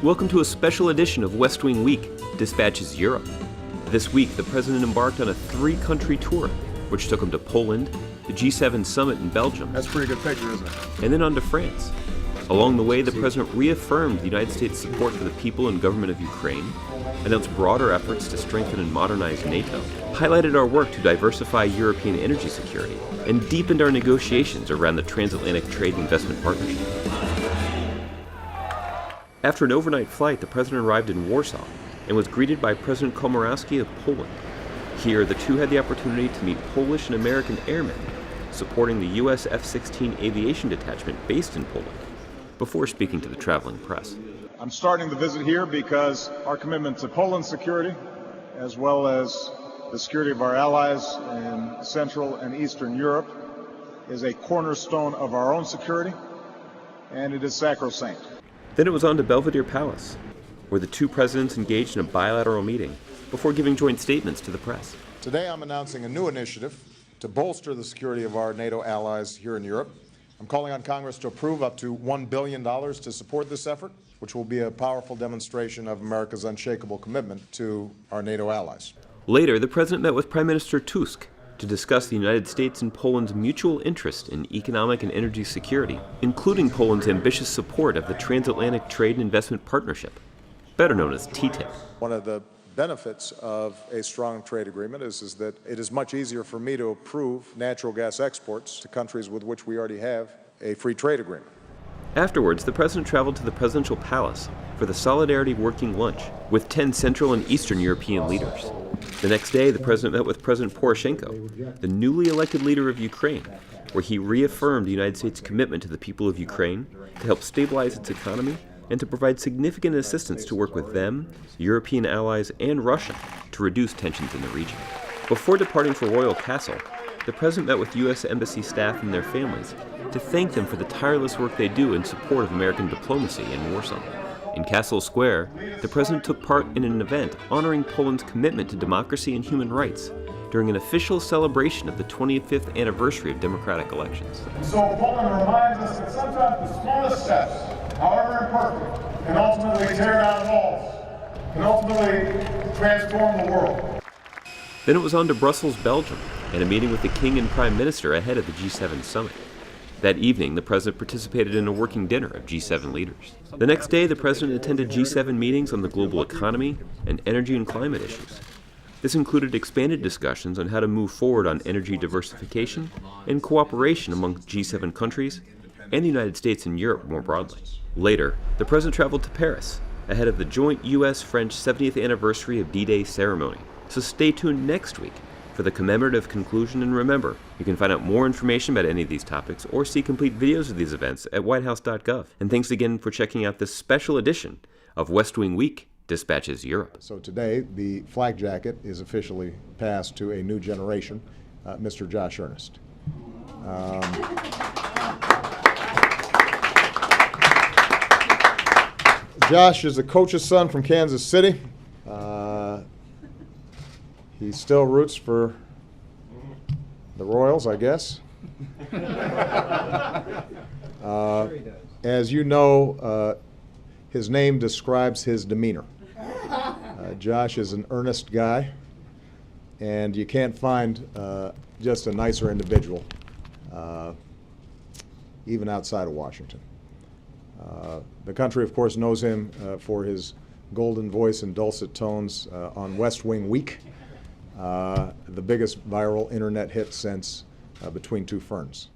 Welcome to a special edition of West Wing Week, Dispatches Europe. This week, the President embarked on a 3-country tour, which took him to Poland, the G7 summit in Belgium. That's a pretty good picture, isn't it? And then on to France. Along the way, the President reaffirmed the United States' support for the people and government of Ukraine, announced broader efforts to strengthen and modernize NATO, highlighted our work to diversify European energy security, and deepened our negotiations around the Transatlantic Trade and Investment Partnership. After an overnight flight, the President arrived in Warsaw and was greeted by President Komorowski of Poland. Here, the two had the opportunity to meet Polish and American airmen supporting the U.S. F-16 aviation detachment based in Poland, before speaking to the traveling press. I'm starting the visit here because our commitment to Poland's security, as well as the security of our allies in Central and Eastern Europe, is a cornerstone of our own security, and it is sacrosanct. Then it was on to Belvedere Palace, where the two presidents engaged in a bilateral meeting before giving joint statements to the press. Today I'm announcing a new initiative to bolster the security of our NATO allies here in Europe. I'm calling on Congress to approve up to $1 billion to support this effort, which will be a powerful demonstration of America's unshakable commitment to our NATO allies. Later, the President met with Prime Minister Tusk to discuss the United States and Poland's mutual interest in economic and energy security, including Poland's ambitious support of the Transatlantic Trade and Investment Partnership, better known as TTIP. One of the benefits of a strong trade agreement is that it is much easier for me to approve natural gas exports to countries with which we already have a free trade agreement. Afterwards, the President traveled to the presidential palace for the Solidarity Working Lunch with 10 Central and Eastern European leaders. The next day, the President met with President Poroshenko, the newly elected leader of Ukraine, where he reaffirmed the United States' commitment to the people of Ukraine to help stabilize its economy and to provide significant assistance to work with them, European allies, and Russia to reduce tensions in the region. Before departing for Royal Castle, the President met with U.S. Embassy staff and their families to thank them for the tireless work they do in support of American diplomacy in Warsaw. In Castle Square, the President took part in an event honoring Poland's commitment to democracy and human rights during an official celebration of the 25th anniversary of democratic elections. So Poland reminds us that sometimes the smallest steps, however imperfect, can ultimately tear down walls, can ultimately transform the world. Then it was on to Brussels, Belgium, and a meeting with the King and Prime Minister ahead of the G7 summit. That evening, the President participated in a working dinner of G7 leaders. The next day, the President attended G7 meetings on the global economy and energy and climate issues. This included expanded discussions on how to move forward on energy diversification and cooperation among G7 countries and the United States and Europe more broadly. Later, the President traveled to Paris ahead of the joint U.S.-French 70th anniversary of D-Day ceremony. So stay tuned next week for the commemorative conclusion, and remember, you can find out more information about any of these topics or see complete videos of these events at whitehouse.gov. And thanks again for checking out this special edition of West Wing Week, Dispatches Europe. So today, the flak jacket is officially passed to a new generation, Mr. Josh Earnest. Josh is the coach's son from Kansas City. He still roots for the Royals, I guess. As you know, his name describes his demeanor. Josh is an earnest guy, and you can't find just a nicer individual, even outside of Washington. The country, of course, knows him for his golden voice and dulcet tones on West Wing Week, the biggest viral internet hit since Between Two Ferns.